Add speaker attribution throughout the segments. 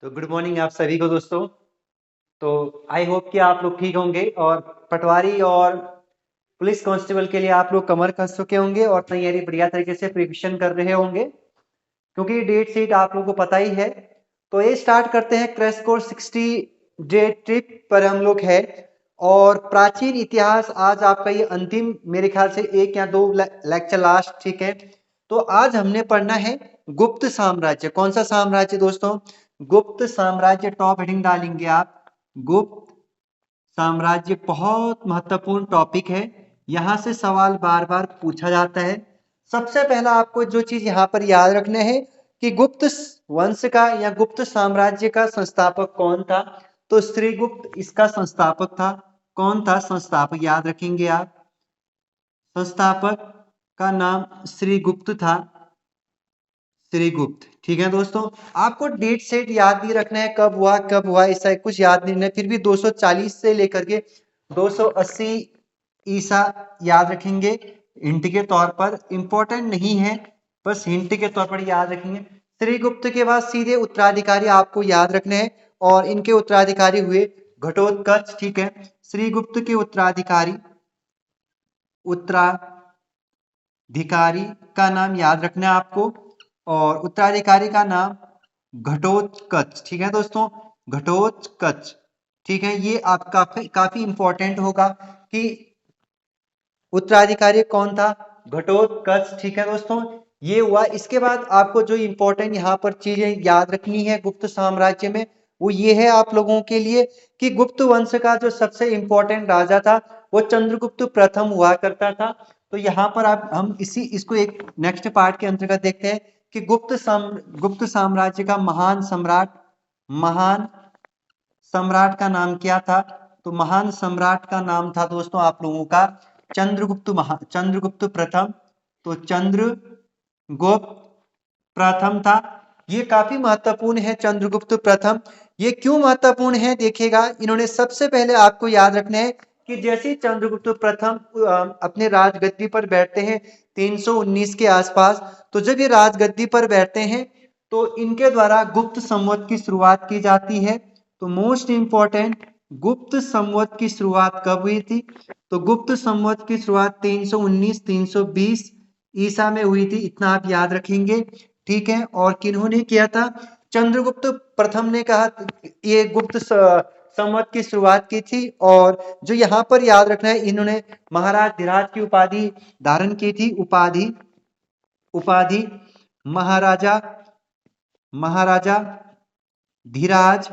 Speaker 1: तो good morning आप सभी को दोस्तों। तो आई होप कि आप लोग ठीक होंगे और पटवारी और पुलिस कांस्टेबल के लिए आप लोग कमर कस चुके होंगे और तैयारी बढ़िया तरीके से प्रिपरेशन कर रहे होंगे, क्योंकि डेट शीट आप लोगों को पता ही है। तो ये स्टार्ट करते हैं। क्रैश कोर्स 60 डे ट्रिप पर हम लोग है और प्राचीन इतिहास आज आपका ये अंतिम, मेरे ख्याल से एक या दो लेक्चर लास्ट, ठीक है। तो आज हमने पढ़ना है गुप्त साम्राज्य। कौन सा साम्राज्य दोस्तों? गुप्त साम्राज्य। टॉप हेडिंग डालेंगे आप, गुप्त साम्राज्य। बहुत महत्वपूर्ण टॉपिक है, यहां से सवाल बार बार पूछा जाता है। सबसे पहला आपको जो चीज यहाँ पर याद रखना है कि गुप्त वंश का या गुप्त साम्राज्य का संस्थापक कौन था। तो श्रीगुप्त इसका संस्थापक था। कौन था संस्थापक? याद रखेंगे आप, संस्थापक का नाम श्रीगुप्त था। श्रीगुप्त, ठीक है दोस्तों। आपको डेट सेट याद नहीं रखना है, कब हुआ ऐसा कुछ याद नहीं रखना है। फिर भी 240 से लेकर के 280 ईसा याद रखेंगे, हिंट के तौर पर। इंपॉर्टेंट नहीं है, बस हिंट के तौर पर याद रखेंगे। श्रीगुप्त के बाद सीधे उत्तराधिकारी आपको याद रखने हैं और इनके उत्तराधिकारी हुए घटोत्कच, ठीक है। श्रीगुप्त के उत्तराधिकारी का नाम याद रखना है आपको, और उत्तराधिकारी का नाम घटोत्कच, ठीक है दोस्तों। घटोत्कच, ठीक है। ये आप काफी इंपॉर्टेंट होगा कि उत्तराधिकारी कौन था? घटोत्कच, ठीक है दोस्तों। ये हुआ। इसके बाद आपको जो इंपॉर्टेंट यहाँ पर चीजें याद रखनी है गुप्त साम्राज्य में, वो ये है आप लोगों के लिए कि गुप्त वंश का जो सबसे इंपॉर्टेंट राजा था वो चंद्रगुप्त प्रथम हुआ करता था। तो यहाँ पर आप हम इसको एक नेक्स्ट पार्ट के अंतर्गत देखते हैं कि गुप्त साम्राज्य का महान सम्राट का नाम क्या था। तो महान सम्राट का नाम था दोस्तों आप लोगों का चंद्रगुप्त प्रथम। तो चंद्रगुप्त प्रथम था। ये काफी महत्वपूर्ण है चंद्रगुप्त प्रथम। ये क्यों महत्वपूर्ण है देखिएगा। इन्होंने सबसे पहले आपको याद रखना है कि जैसे ही चंद्रगुप्त प्रथम अपने राजगद्दी पर बैठते हैं 319 के आसपास, तो जब ये राजगद्दी पर बैठते हैं तो इनके द्वारा गुप्त संवत की शुरुआत की जाती है। तो मोस्ट इंपॉर्टेंट, गुप्त संवत की शुरुआत कब हुई थी? तो गुप्त संवत की शुरुआत 319 320 ईसा में हुई थी, इतना आप याद रखेंगे, ठीक है। और किन्होंने किया था? चंद्रगुप्त प्रथम ने कहा ये गुप्त संवत की शुरुआत की थी। और जो यहाँ पर याद रखना है, इन्होंने महाराज धीराज की उपाधि धारण की थी। उपाधि महाराजा महाराजा धीराज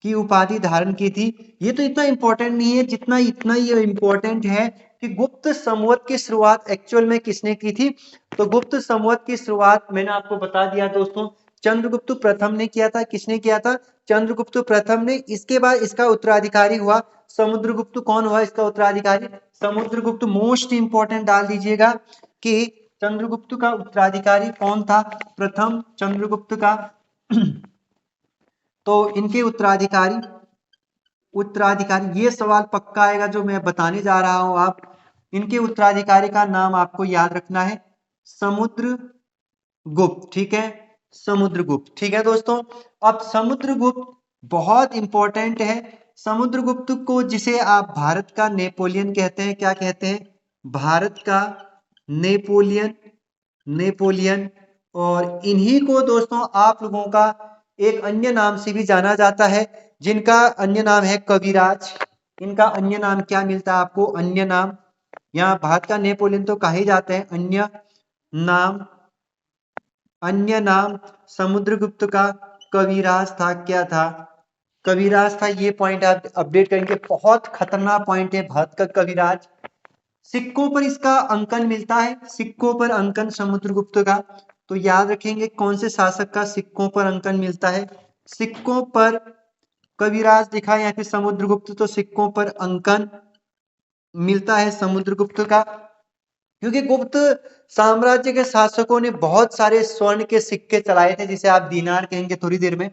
Speaker 1: की उपाधि धारण की थी। ये तो इतना इंपॉर्टेंट नहीं है जितना इतना ये इंपॉर्टेंट है कि गुप्त संवत की शुरुआत एक्चुअल में किसने की थी। तो गुप्त संवत की शुरुआत मैंने आपको बता दिया दोस्तों, चंद्रगुप्त प्रथम ने किया था। किसने किया था? चंद्रगुप्त प्रथम ने। इसके बाद इसका उत्तराधिकारी हुआ समुद्रगुप्त। कौन हुआ इसका उत्तराधिकारी? समुद्रगुप्त। मोस्ट इंपॉर्टेंट डाल दीजिएगा कि चंद्रगुप्त का उत्तराधिकारी कौन था? प्रथम चंद्रगुप्त का। तो इनके उत्तराधिकारी ये सवाल पक्का आएगा जो मैं बताने जा रहा हूं। आप इनके उत्तराधिकारी का नाम आपको याद रखना है समुद्रगुप्त, ठीक है। समुद्रगुप्त, ठीक है दोस्तों। अब समुद्रगुप्त बहुत इंपॉर्टेंट है। समुद्रगुप्त को, जिसे आप भारत का नेपोलियन कहते हैं, क्या कहते हैं? भारत का नेपोलियन। नेपोलियन। और इन्हीं को दोस्तों आप लोगों का एक अन्य नाम से भी जाना जाता है, जिनका अन्य नाम है कविराज। इनका अन्य नाम क्या मिलता है आपको? अन्य नाम। यहाँ भारत का नेपोलियन तो कहा ही जाते हैं, नाम अन्य नाम समुद्रगुप्त का कविराज था। क्या था? कविराज था। ये पॉइंट आप अपडेट करेंगे, बहुत खतरनाक पॉइंट है भारत का कविराज। सिक्कों पर इसका अंकन मिलता है, सिक्कों पर अंकन समुद्रगुप्त का। तो याद रखेंगे कौन से शासक का सिक्कों पर अंकन मिलता है। सिक्कों पर कविराज दिखा या फिर समुद्रगुप्त, तो सिक्कों पर अंकन मिलता है समुद्रगुप्त का। क्योंकि गुप्त साम्राज्य के शासकों ने बहुत सारे स्वर्ण के सिक्के चलाए थे, जिसे आप दीनार कहेंगे थोड़ी देर में,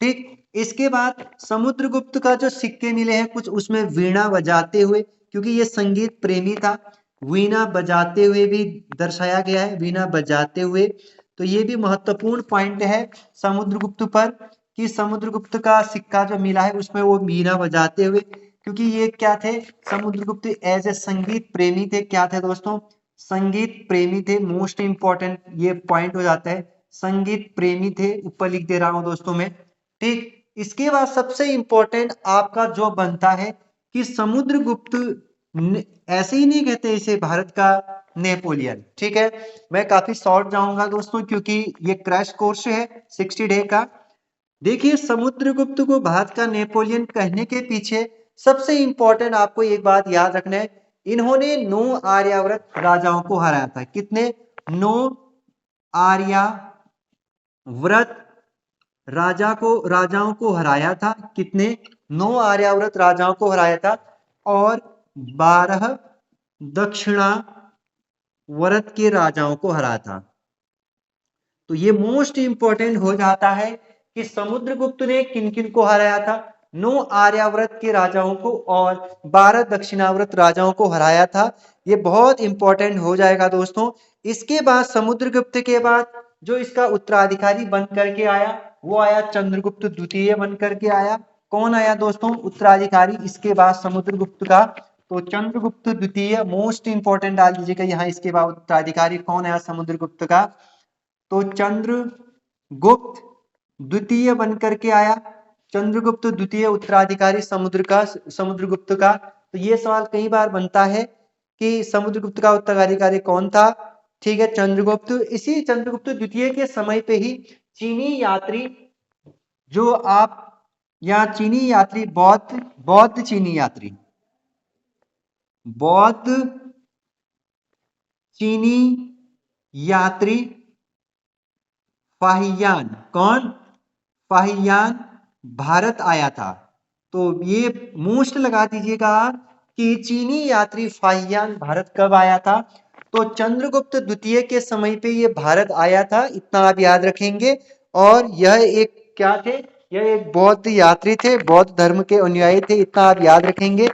Speaker 1: ठीक। इसके बाद समुद्रगुप्त का जो सिक्के मिले हैं कुछ, उसमें वीणा बजाते हुए, क्योंकि ये संगीत प्रेमी था, वीणा बजाते हुए भी दर्शाया गया है, वीणा बजाते हुए। तो ये भी महत्वपूर्ण पॉइंट है समुद्रगुप्त पर। कि समुद्रगुप्त का सिक्का जो मिला है उसमें वो वीणा बजाते हुए, क्योंकि ये क्या थे, समुद्रगुप्त एज ए संगीत प्रेमी थे। क्या थे दोस्तों, संगीत प्रेमी थे। मोस्ट इंपॉर्टेंट ये पॉइंट हो जाता है, संगीत प्रेमी थे। ऊपर लिख दे रहा हूं दोस्तों मैं, ठीक। इसके बाद सबसे इंपॉर्टेंट आपका जो बनता है कि समुद्रगुप्त ऐसे ही नहीं कहते इसे भारत का नेपोलियन, ठीक है। मैं काफी शॉर्ट जाऊंगा दोस्तों क्योंकि ये क्रैश कोर्स है 60 डे का। देखिए, समुद्रगुप्त को भारत का नेपोलियन कहने के पीछे सबसे इंपॉर्टेंट आपको एक बात याद रखना है, इन्होंने 9 आर्यावर्त राजाओं को हराया था। कितने? 9 आर्यावर्त राजाओं को हराया था। कितने? 9 आर्यावर्त राजाओं को हराया था और 12 दक्षिणावर्त के राजाओं को हराया था। तो ये मोस्ट इंपॉर्टेंट हो जाता है कि समुद्रगुप्त ने किन किन को हराया था, 9 आर्यावर्त के राजाओं को और 12 दक्षिणावर्त राजाओं को हराया था। ये बहुत इंपॉर्टेंट हो जाएगा दोस्तों। इसके बाद समुद्रगुप्त के बाद जो इसका उत्तराधिकारी बन करके आया वो आया चंद्रगुप्त द्वितीय बन करके आया। कौन आया दोस्तों उत्तराधिकारी इसके बाद समुद्रगुप्त का? तो चंद्रगुप्त द्वितीय। मोस्ट इंपॉर्टेंट डाल दीजिएगा यहाँ, इसके बाद उत्तराधिकारी कौन आया समुद्रगुप्त का? तो चंद्रगुप्त द्वितीय बनकर के आया। चंद्रगुप्त द्वितीय उत्तराधिकारी समुद्रगुप्त का। तो ये सवाल कई बार बनता है कि समुद्रगुप्त का उत्तराधिकारी कौन था, ठीक है, चंद्रगुप्त। इसी चंद्रगुप्त द्वितीय के समय पे ही चीनी यात्री जो आप या चीनी यात्री बौद्ध चीनी यात्री, बौद्ध चीनी यात्री फाहियान, कौन? फाहियान भारत आया था। तो ये मोस्ट लगा दीजिएगा कि चीनी यात्री फाहियान भारत कब आया था? तो चंद्रगुप्त द्वितीय के समय पे ये भारत आया था, इतना आप याद रखेंगे। और यह एक क्या थे? यह एक बौद्ध यात्री थे, बौद्ध धर्म के अनुयायी थे, इतना आप याद रखेंगे।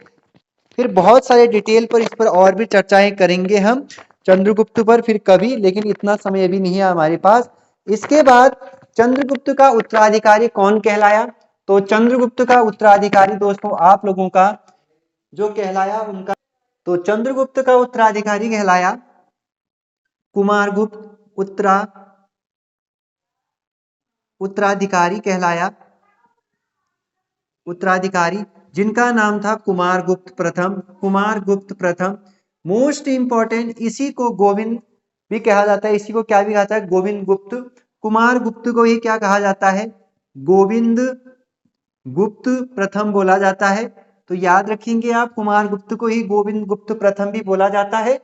Speaker 1: फिर बहुत सारे डिटेल पर इस पर और भी चर्चाएं करेंगे हम चंद्रगुप्त पर फिर कभी, लेकिन इतना समय अभी नहीं है हमारे पास। इसके बाद चंद्रगुप्त का उत्तराधिकारी कौन कहलाया? तो चंद्रगुप्त का उत्तराधिकारी दोस्तों आप लोगों का जो कहलाया उनका, तो चंद्रगुप्त का उत्तराधिकारी कहलाया कुमारगुप्त। उत्तराधिकारी कहलाया उत्तराधिकारी जिनका नाम था कुमारगुप्त प्रथम। कुमारगुप्त प्रथम मोस्ट इंपॉर्टेंट, इसी को गोविंद भी कहा जाता है। इसी को क्या भी कहा जाता है? गोविंद गुप्त। कुमारगुप्त को ही क्या कहा जाता है? गोविंद गुप्त प्रथम बोला जाता है। तो याद रखेंगे आप, कुमारगुप्त को ही गोविंद गुप्त प्रथम भी बोला जाता है।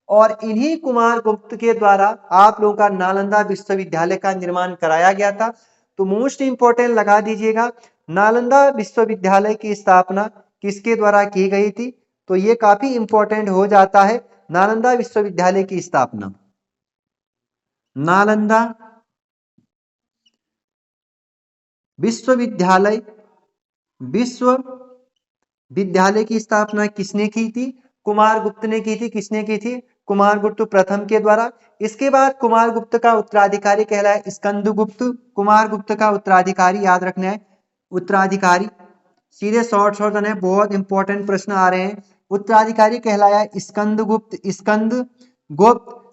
Speaker 1: और इन्हीं कुमारगुप्त के द्वारा आप लोगों का नालंदा विश्वविद्यालय का निर्माण कराया गया था। तो मोस्ट इंपॉर्टेंट लगा दीजिएगा, नालंदा विश्वविद्यालय की स्थापना किसके द्वारा की गई थी? तो ये काफी इंपॉर्टेंट हो जाता है, नालंदा विश्वविद्यालय की स्थापना। नालंदा विश्वविद्यालय की स्थापना किसने की थी? कुमारगुप्त ने की थी। किसने की थी? कुमारगुप्त प्रथम के द्वारा। इसके बाद कुमारगुप्त का उत्तराधिकारी कहलाया स्कंदगुप्त। कुमारगुप्त का उत्तराधिकारी याद रखना है, उत्तराधिकारी सीधे शॉर्ट है, बहुत इंपॉर्टेंट प्रश्न आ रहे हैं। उत्तराधिकारी कहलाया स्कंदगुप्त।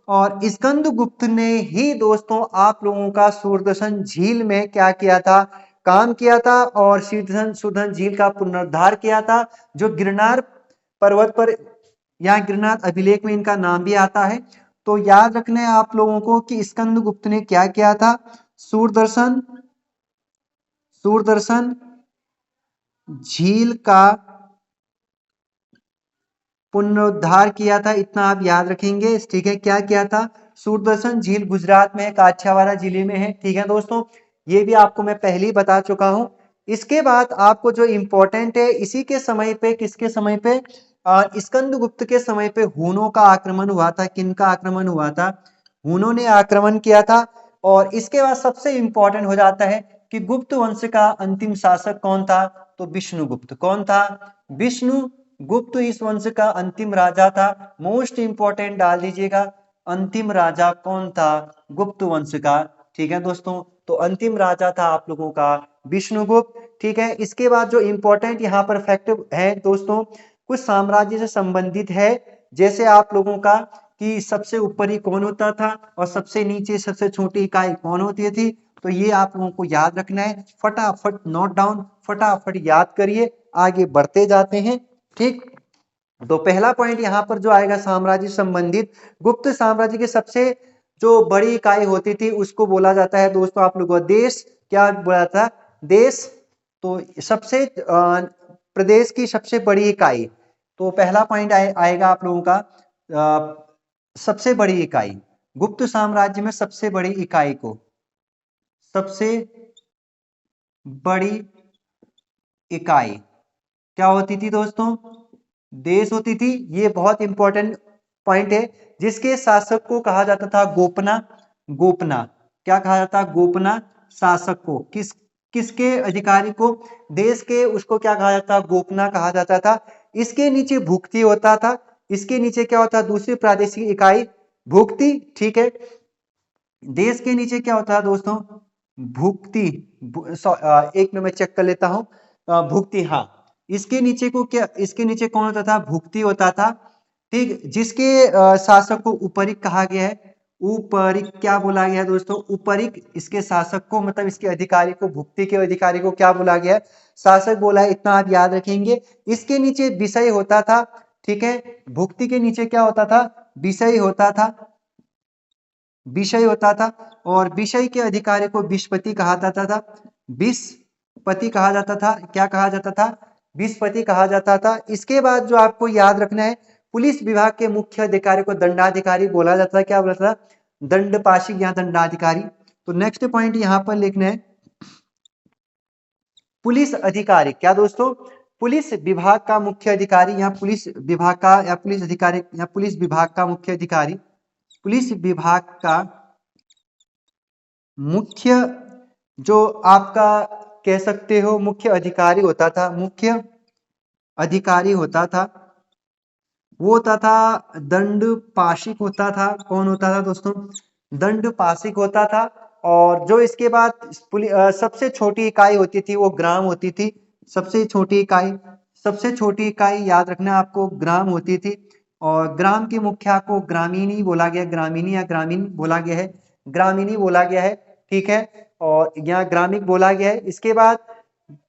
Speaker 1: और स्कंदगुप्त ने ही दोस्तों आप लोगों का सूरदर्शन झील में क्या किया था? काम किया था। और सूरदर्शन झील का पुनरुद्धार किया था, जो गिरनार पर्वत पर या गिरनार अभिलेख में इनका नाम भी आता है। तो याद रखना है आप लोगों को कि स्कंदगुप्त ने क्या किया था? सूरदर्शन झील का पुनरुद्धार किया था, इतना आप याद रखेंगे, ठीक है। क्या किया था? सूरदर्शन झील गुजरात में है, काठियावाड़ जिले में है, ठीक है दोस्तों। ये भी आपको मैं पहले ही बता चुका हूं। इसके बाद आपको जो इंपॉर्टेंट है, इसी के समय पे, किसके समय पे? स्कंदगुप्त के समय पे हूनों का आक्रमण हुआ था। किनका आक्रमण हुआ था? हूनों ने आक्रमण किया था। और इसके बाद सबसे इंपॉर्टेंट हो जाता है कि गुप्त वंश का अंतिम शासक कौन था? तो विष्णुगुप्त। कौन था? विष्णुगुप्त इस वंश का अंतिम राजा था। मोस्ट इंपॉर्टेंट डाल दीजिएगा, अंतिम राजा कौन था गुप्त वंश का, ठीक है दोस्तों। तो अंतिम राजा था आप लोगों का विष्णुगुप्त, ठीक है। इसके बाद जो इंपॉर्टेंट यहाँ पर फैक्ट है दोस्तों, कुछ साम्राज्य से संबंधित है, जैसे आप लोगों का कि सबसे ऊपरी कौन होता था और सबसे नीचे सबसे छोटी इकाई कौन होती थी, तो ये आप लोगों को याद रखना है। फटाफट नोट डाउन, फटाफट याद करिए, आगे बढ़ते जाते हैं, ठीक। तो पहला पॉइंट यहाँ पर जो आएगा साम्राज्य संबंधित, गुप्त साम्राज्य के सबसे जो बड़ी इकाई होती थी उसको बोला जाता है दोस्तों आप लोगों को देश। क्या बोला था? देश। तो सबसे प्रदेश की सबसे बड़ी इकाई, तो पहला पॉइंट आएगा आप लोगों का सबसे बड़ी इकाई। गुप्त साम्राज्य में सबसे बड़ी इकाई को, सबसे बड़ी इकाई क्या होती थी दोस्तों? देश होती थी। ये बहुत इंपॉर्टेंट पॉइंट है। जिसके शासक को कहा जाता था गोपना। गोपना क्या कहा जाता? गोपना शासक को। किसके अधिकारी को? देश के, उसको क्या कहा जाता? गोपना कहा जाता था। इसके नीचे भुक्ति होता था। इसके नीचे क्या होता? दूसरी प्रादेशिक इकाई भुक्ति, ठीक है। देश के नीचे क्या होता है दोस्तों? भुक्ति। एक मिनट में चेक कर लेता हूं। भुक्ति, हाँ। इसके नीचे को क्या, इसके नीचे कौन होता था? भुक्ति होता था, ठीक। जिसके शासक को उपरिक कहा गया है। उपरिक क्या बोला गया है दोस्तों? उपरिक इसके शासक को, मतलब इसके अधिकारी को, भुक्ति के अधिकारी को क्या बोला गया है? शासक बोला है, इतना आप याद रखेंगे। इसके नीचे विषय होता था, ठीक है। भुक्ति के नीचे क्या होता था? विषय होता था, विषय होता था। और विषय के अधिकारी को विषपति कहा जाता था। विषपति कहा जाता था। क्या कहा जाता था? विषपति कहा जाता था। इसके बाद जो आपको याद रखना है, पुलिस विभाग के मुख्य अधिकारी को दंडाधिकारी बोला जाता था। क्या बोला था? दंडपाशिक या दंडाधिकारी। तो नेक्स्ट पॉइंट यहां पर लिखना है, पुलिस अधिकारी। क्या दोस्तों? पुलिस विभाग का मुख्य अधिकारी, या पुलिस विभाग का, या पुलिस अधिकारी, या पुलिस विभाग का मुख्य अधिकारी, पुलिस विभाग का मुख्य जो आपका कह सकते हो मुख्य अधिकारी होता था, मुख्य अधिकारी होता था, वो होता था दंड पाशिक होता था। कौन होता था दोस्तों? दंड पाशिक होता था। और जो इसके बाद सबसे छोटी इकाई होती थी वो ग्राम होती थी। सबसे छोटी इकाई, सबसे छोटी इकाई याद रखना आपको, ग्राम होती थी। और ग्राम के मुखिया को ग्रामीणी बोला गया, ग्रामीणी या ग्रामीण बोला गया है, ग्रामीणी बोला गया है, ठीक है। और यहाँ ग्रामीण बोला गया है। इसके बाद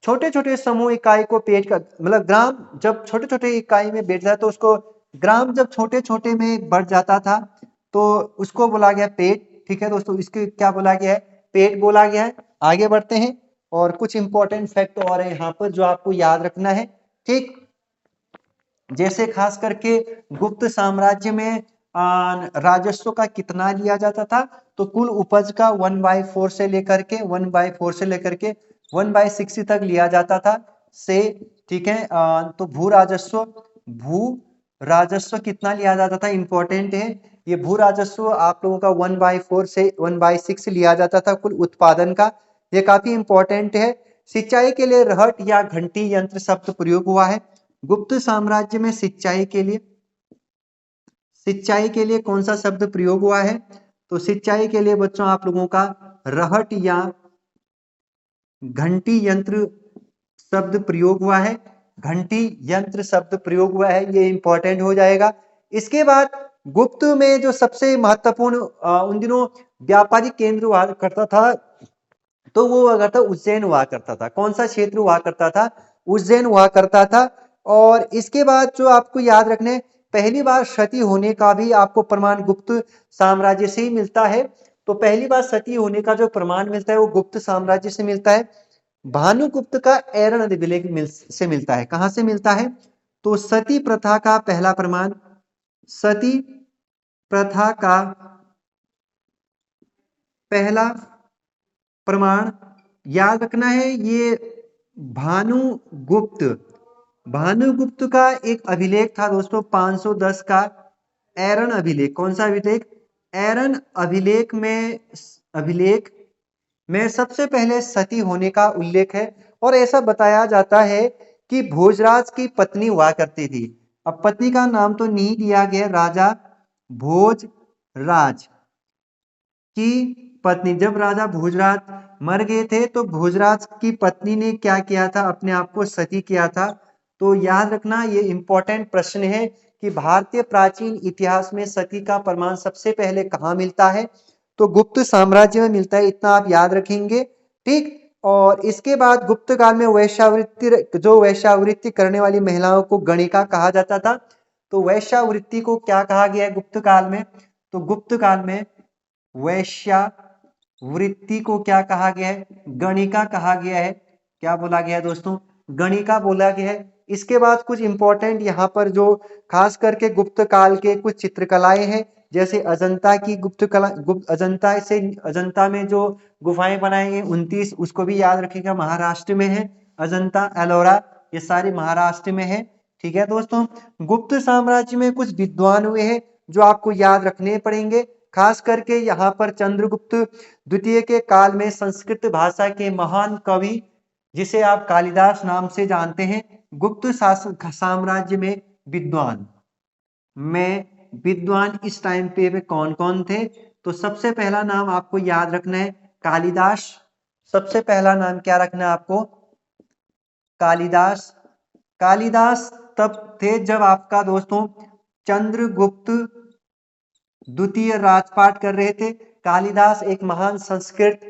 Speaker 1: छोटे छोटे समूह इकाई को पेट का, मतलब ग्राम जब छोटे छोटे इकाई में बैठ जाए तो उसको, ग्राम जब छोटे छोटे में बढ़ जाता था तो उसको बोला गया पेट, ठीक है दोस्तों। इसके क्या बोला गया है? पेट बोला गया है। आगे बढ़ते हैं, और कुछ इंपॉर्टेंट फैक्ट और है यहाँ पर जो आपको याद रखना है, ठीक। जैसे खास करके गुप्त साम्राज्य में राजस्व का कितना लिया जाता था, तो कुल उपज का 1/4 से लेकर के 1/4 से लेकर के 1/6 तक लिया जाता था से, ठीक है। तो भू राजस्व कितना लिया जाता था, इंपॉर्टेंट है। ये भू राजस्व आप लोगों का 1/4 से 1/6 लिया जाता था कुल उत्पादन का। ये काफी इंपॉर्टेंट है। सिंचाई के लिए रहट या घंटी यंत्र शब्द प्रयोग हुआ है। गुप्त साम्राज्य में सिंचाई के लिए, सिंचाई के लिए कौन सा शब्द प्रयोग हुआ है? तो सिंचाई के लिए बच्चों आप लोगों का रहट या घंटी यंत्र शब्द प्रयोग हुआ है। घंटी यंत्र शब्द प्रयोग हुआ है, ये इंपॉर्टेंट हो जाएगा। इसके बाद गुप्त में जो सबसे महत्वपूर्ण उन दिनों व्यापारिक केंद्र हुआ करता था, तो वो अगर था उज्जैन हुआ करता था। कौन सा क्षेत्र हुआ करता था? उज्जैन हुआ करता था। और इसके बाद जो आपको याद रखने, पहली बार सती होने का भी आपको प्रमाण गुप्त साम्राज्य से ही मिलता है। तो पहली बार सती होने का जो प्रमाण मिलता है वो गुप्त साम्राज्य से मिलता है। भानुगुप्त का एरन अभिलेख से मिलता है। कहां से मिलता है? तो सती प्रथा का पहला प्रमाण, सती प्रथा का पहला प्रमाण याद रखना है, ये भानुगुप्त, भानुगुप्त का एक अभिलेख था दोस्तों 510 का एरन अभिलेख। कौन सा अभिलेख? एरन अभिलेख में, अभिलेख में सबसे पहले सती होने का उल्लेख है। और ऐसा बताया जाता है कि भोजराज की पत्नी हुआ करती थी। अब पत्नी का नाम तो नहीं दिया गया, राजा भोजराज की पत्नी, जब राजा भोजराज मर गए थे तो भोजराज की पत्नी ने क्या किया था, अपने आप को सती किया था। तो याद रखना ये इंपॉर्टेंट प्रश्न है कि भारतीय प्राचीन इतिहास में सती का प्रमाण सबसे पहले कहाँ मिलता है, तो गुप्त साम्राज्य में मिलता है, इतना आप याद रखेंगे। ठीक। और इसके बाद गुप्त काल में वैश्यावृत्ति करने वाली महिलाओं को गणिका कहा जाता था। तो वैश्यावृत्ति को क्या कहा गया है गुप्त काल में, तो गुप्त काल में वैश्यावृत्ति को क्या कहा गया है, गणिका कहा गया है। क्या बोला गया है दोस्तों, गणिका बोला गया है। इसके बाद कुछ इंपॉर्टेंट यहाँ पर जो खास करके गुप्त काल के कुछ चित्रकलाएं हैं, जैसे अजंता की गुप्त कला, अजंता में जो गुफाएं बनाई हैं 29, उसको भी याद रखिएगा, महाराष्ट्र में है। अजंता, एलोरा, ये सारे महाराष्ट्र में है। ठीक है दोस्तों। गुप्त साम्राज्य में कुछ विद्वान हुए हैं जो आपको याद रखने पड़ेंगे, खास करके यहाँ पर चंद्रगुप्त द्वितीय के काल में संस्कृत भाषा के महान कवि, जिसे आप कालिदास नाम से जानते हैं। गुप्त साम्राज्य में विद्वान इस टाइम पे कौन कौन थे, तो सबसे पहला नाम आपको याद रखना है कालिदास। सबसे पहला नाम क्या रखना है आपको, कालिदास। कालिदास तब थे जब आपका दोस्तों चंद्रगुप्त द्वितीय राजपाट कर रहे थे। कालिदास एक महान संस्कृत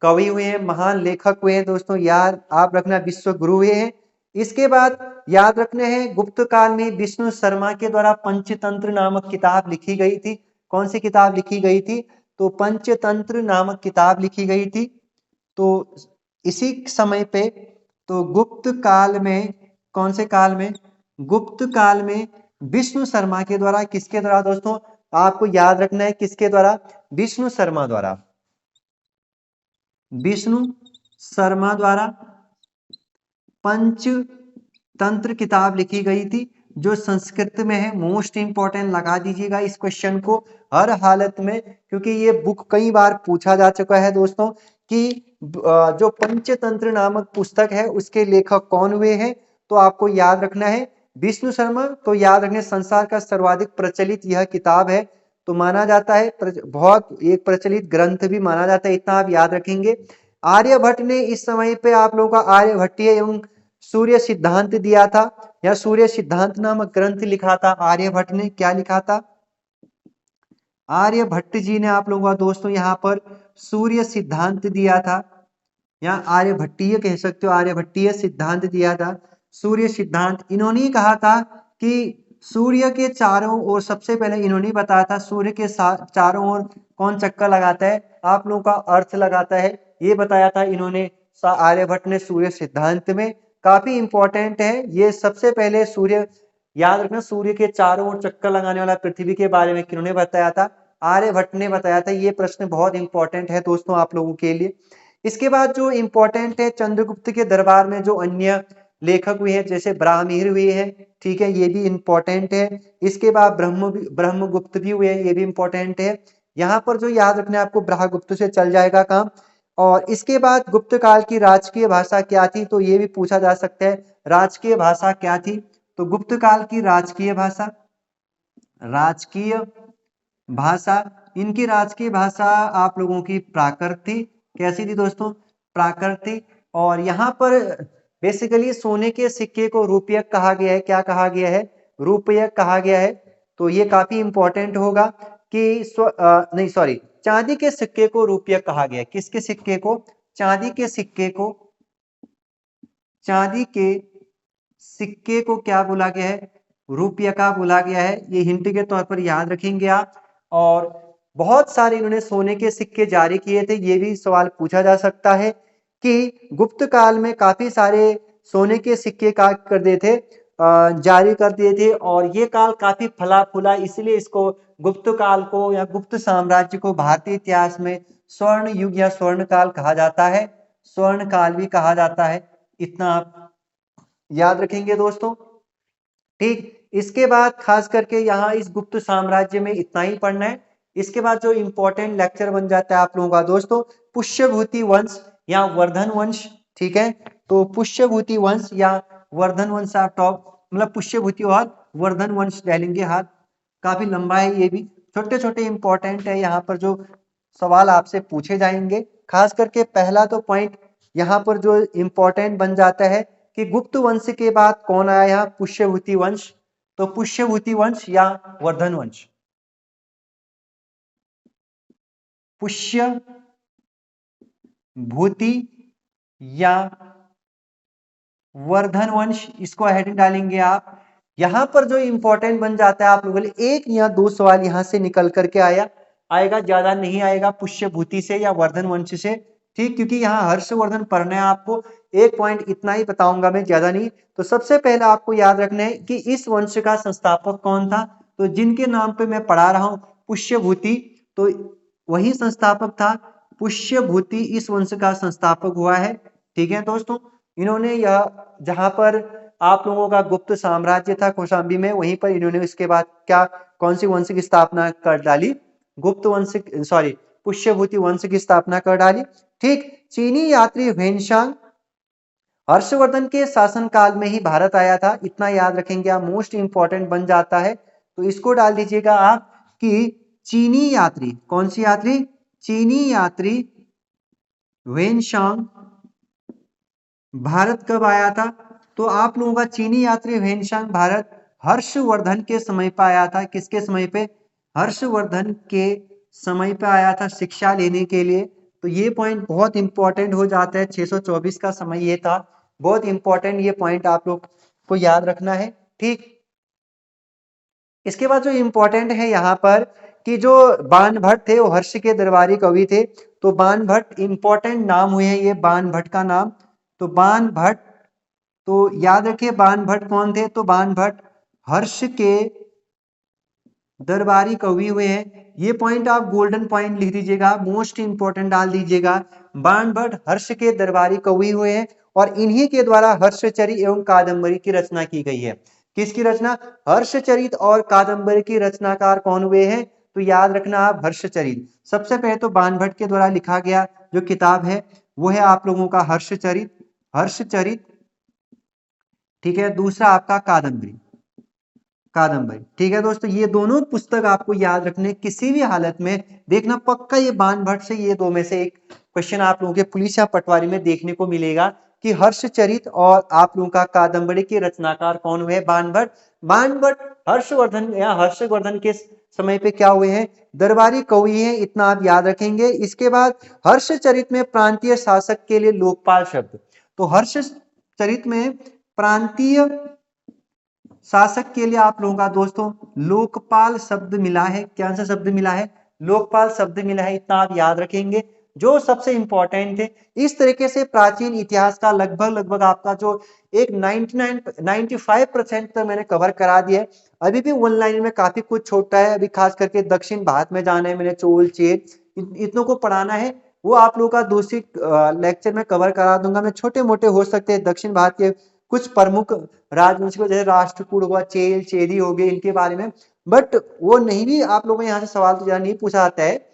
Speaker 1: कवि हुए हैं, महान लेखक हुए हैं दोस्तों, याद आप रखना, विश्व गुरु हुए हैं। इसके बाद याद रखने हैं गुप्त काल में विष्णु शर्मा के द्वारा पंचतंत्र नामक किताब लिखी गई थी। कौन सी किताब लिखी गई थी, तो पंचतंत्र नामक किताब लिखी गई थी। तो इसी समय पे, तो गुप्त काल में, कौन से काल में, गुप्त काल में विष्णु शर्मा के द्वारा, किसके द्वारा दोस्तों, आपको याद रखना है किसके द्वारा, विष्णु शर्मा द्वारा, विष्णु शर्मा द्वारा पंचतंत्र किताब लिखी गई थी, जो संस्कृत में है। मोस्ट इंपॉर्टेंट लगा दीजिएगा इस क्वेश्चन को हर हालत में, क्योंकि ये बुक कई बार पूछा जा चुका है दोस्तों कि जो पंचतंत्र नामक पुस्तक है उसके लेखक कौन हुए हैं, तो आपको याद रखना है विष्णु शर्मा। तो याद रखने, संसार का सर्वाधिक प्रचलित यह किताब है, तो माना जाता है बहुत एक प्रचलित ग्रंथ भी माना जाता है, इतना आप याद रखेंगे। आर्यभट्ट ने इस समय पे आप लोगों का आर्यभट्टीय एवं सूर्य सिद्धांत दिया था, या सूर्य सिद्धांत नामक ग्रंथ लिखा था आर्यभट्ट ने। क्या लिखा था, आर्यभट्ट जी ने आप लोगों का दोस्तों यहाँ पर सूर्य सिद्धांत दिया था, या आर्यभट्टीय कह सकते हो, आर्यभट्टीय सिद्धांत दिया था, सूर्य सिद्धांत। इन्होंने कहा था कि सूर्य के चारों ओर, सबसे पहले इन्होंने बताया था सूर्य के चारों ओर कौन चक्कर लगाता है, आप लोगों का अर्थ लगाता है, ये बताया था इन्होंने, आर्यभट्ट ने सूर्य सिद्धांत में। काफी इंपॉर्टेंट है ये, सबसे पहले सूर्य, याद रखना, सूर्य के चारों ओर चक्कर लगाने वाला पृथ्वी के बारे में किन्होंने बताया था, आर्यभट्ट ने बताया था। ये प्रश्न बहुत इंपॉर्टेंट है दोस्तों आप लोगों के लिए। इसके बाद जो इंपॉर्टेंट है, चंद्रगुप्त के दरबार में जो अन्य लेखक हुए हैं, जैसे ब्राह्मीर हुए हैं, ठीक है, ये भी इंपॉर्टेंट है। इसके बाद ब्रह्मगुप्त भी हुए हैं, ये भी इंपॉर्टेंट है। यहाँ पर जो याद रखना है आपको, ब्रह्मगुप्त से चल जाएगा काम। और इसके बाद गुप्त काल की राजकीय भाषा क्या थी, तो ये भी पूछा जा सकता है, राजकीय भाषा क्या थी, तो गुप्त काल की राजकीय भाषा, राजकीय भाषा, इनकी राजकीय भाषा आप लोगों की प्राकृत थी। कैसी थी दोस्तों, प्राकृत थी। और यहाँ पर बेसिकली सोने के सिक्के को रूपयक कहा गया है। क्या कहा गया है, रूपयक कहा गया है। तो ये काफी इंपॉर्टेंट होगा कि नहीं सॉरी, चांदी के सिक्के को रूपयक कहा गया है। किसके सिक्के को, चांदी के सिक्के को, चांदी के सिक्के को क्या बोला गया है, रूपयका बोला गया है। ये हिंट के तौर पर याद रखेंगे आप। और बहुत सारे इन्होंने सोने के सिक्के जारी किए थे, ये भी सवाल पूछा जा सकता है कि गुप्त काल में काफी सारे सोने के सिक्के का कर दिए थे, जारी कर दिए थे। और ये काल काफी फला फूला, इसलिए इसको गुप्त काल को या गुप्त साम्राज्य को भारतीय इतिहास में स्वर्ण युग या स्वर्ण काल कहा जाता है, स्वर्ण काल भी कहा जाता है, इतना आप याद रखेंगे दोस्तों। ठीक। इसके बाद खास करके यहाँ इस गुप्त साम्राज्य में इतना ही पढ़ना है। इसके बाद जो इंपॉर्टेंट लेक्चर बन जाता है आप लोगों का दोस्तों, पुष्यभूति वंश या वर्धन वंश। ठीक है, तो पुष्यभूति वंश या वर्धन वंश आप टॉप, मतलब पुष्यभूति और वर्धन वंश डालेंगे हाथ, काफी लंबा है ये भी, छोटे छोटे इंपॉर्टेंट है यहाँ पर जो सवाल आपसे पूछे जाएंगे। खास करके पहला तो पॉइंट यहाँ पर जो इंपॉर्टेंट बन जाता है कि गुप्त वंश के बाद कौन आया यहाँ, पुष्यभूति वंश। तो पुष्यभूति वंश या वर्धन वंश, पुष्यभूति या वर्धन वंश, इसको हेडिंग डालेंगे आप। यहां पर जो इंपॉर्टेंट बन जाता है आप लोगों के लिए, एक या दो सवाल यहां से निकल करके आएगा, ज्यादा नहीं आएगा पुष्यभूति से या वर्धन वंश से, ठीक, क्योंकि यहाँ हर्षवर्धन पढ़ना है आपको। एक पॉइंट इतना ही बताऊंगा मैं, ज्यादा नहीं। तो सबसे पहले आपको याद रखना है कि इस वंश का संस्थापक कौन था। तो जिनके नाम पे मैं पढ़ा रहा हूं पुष्यभूति, तो वही संस्थापक था। पुष्यभूति इस वंश का संस्थापक हुआ है, ठीक है दोस्तों। इन्होंने यह जहां पर आप लोगों का गुप्त साम्राज्य था कौशाम्बी में, वहीं पर इन्होंने इसके बाद क्या, कौन सी वंश की स्थापना कर डाली, गुप्त वंश, सॉरी पुष्यभूति वंश की स्थापना कर डाली, ठीक। चीनी यात्री ह्वेनसांग हर्षवर्धन के शासन काल में ही भारत आया था, इतना याद रखेंगे आप, मोस्ट इंपॉर्टेंट बन जाता है। तो इसको डाल दीजिएगा आप कि चीनी यात्री, कौन सी यात्री, चीनी यात्री ह्वेनसांग भारत कब आया था। तो आप लोगों का चीनी यात्री ह्वेनसांग भारत हर्षवर्धन के समय पे आया था। किसके समय पे, हर्षवर्धन के समय पे आया था शिक्षा लेने के लिए। तो ये पॉइंट बहुत इंपॉर्टेंट हो जाता है, 624 का समय ये था, बहुत इंपॉर्टेंट ये पॉइंट आप लोग को याद रखना है, ठीक। इसके बाद जो इंपॉर्टेंट है यहाँ पर कि जो बाण भट्ट थे वो हर्ष के दरबारी कवि थे। तो बाण भट्ट इंपॉर्टेंट नाम हुए हैं ये, बाण भट्ट का नाम। तो बाण भट्ट, तो याद रखिए बाण भट्ट कौन थे, तो बाण भट्ट हर्ष के दरबारी कवि हुए हैं। ये पॉइंट आप गोल्डन पॉइंट लिख दीजिएगा, मोस्ट इंपॉर्टेंट डाल दीजिएगा। बाण भट्ट हर्ष के दरबारी कवि हुए हैं और इन्हीं के द्वारा हर्षचरित एवं कादंबरी की रचना की गई है। किसकी रचना, हर्षचरित और कादंबरी की रचनाकार कौन हुए हैं, तो याद रखना आप हर्षचरित। सबसे पहले तो बाण भट्ट के द्वारा लिखा गया जो किताब है वो है आप लोगों का हर्षचरित, हर्षचरित, ठीक है। दूसरा आपका कादंबरी, कादंबरी, ठीक है दोस्तों। ये दोनों पुस्तक आपको याद रखने, किसी भी हालत में देखना पक्का, ये बाण भट्ट से ये दो में से एक क्वेश्चन आप लोगों के पुलिस या पटवारी में देखने को मिलेगा कि हर्षचरित और आप लोगों का कादंबरी के रचनाकार कौन हुए, बाण भट्ट। बाण भट्ट हर्षवर्धन या हर्षवर्धन के समय पे क्या हुए हैं, दरबारी कवि हैं, इतना आप याद रखेंगे। इसके बाद हर्षचरित में प्रांतीय शासक के लिए लोकपाल शब्द, तो हर्षचरित में प्रांतीय शासक के लिए आप लोगों का दोस्तों लोकपाल शब्द मिला है। क्या सा शब्द मिला है, लोकपाल शब्द मिला है, इतना आप याद रखेंगे। जो सबसे इंपॉर्टेंट थे, इस तरीके से प्राचीन इतिहास का लगभग आपका जो एक 95% तक मैंने कवर करा दिया है। अभी भी ऑनलाइन में काफी कुछ छोटा है, अभी खास करके दक्षिण भारत में जाना है मैंने, चोल चेल इतनों को पढ़ाना है, वो आप लोगों का दूसरी लेक्चर में कवर करा दूंगा मैं। छोटे मोटे हो सकते हैं दक्षिण भारत के कुछ प्रमुख राजवंश को, जैसे राष्ट्रकूट हुआ, चेल चेदी हो गए, इनके बारे में, बट वो नहीं भी आप लोगों को यहाँ से सवाल तो ज्यादा नहीं पूछा जाता है।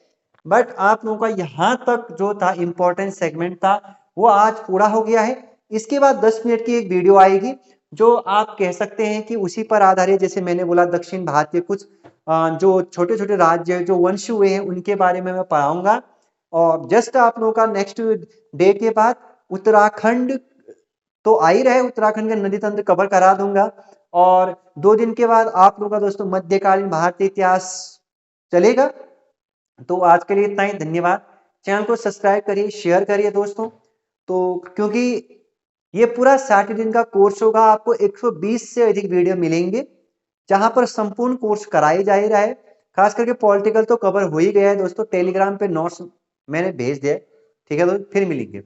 Speaker 1: बट आप लोगों का यहाँ तक जो था इंपॉर्टेंट सेगमेंट था वो आज पूरा हो गया है। इसके बाद 10 मिनट की एक वीडियो आएगी जो आप कह सकते हैं कि उसी पर आधारित, जैसे मैंने बोला दक्षिण भारत के कुछ जो छोटे छोटे राज्य जो वंश हुए हैं उनके बारे में मैं पढ़ाऊंगा। और जस्ट आप लोगों का नेक्स्ट डे के बाद उत्तराखंड तो आ ही रहे, उत्तराखंड का नदी तंत्र कवर करा दूंगा। और 2 दिन के बाद आप लोगों का दोस्तों मध्यकालीन भारतीय इतिहास चलेगा। तो आज के लिए इतना ही, धन्यवाद। चैनल को सब्सक्राइब करिए, शेयर करिए दोस्तों। तो क्योंकि ये पूरा 60 दिन का कोर्स होगा, आपको 120 से अधिक वीडियो मिलेंगे जहां पर संपूर्ण कोर्स कराई जा ही रहा है। खास करके पॉलिटिकल तो कवर हो ही गया है दोस्तों, टेलीग्राम पे नोट्स मैंने भेज दिया, ठीक है दोस्तों, फिर मिलेंगे।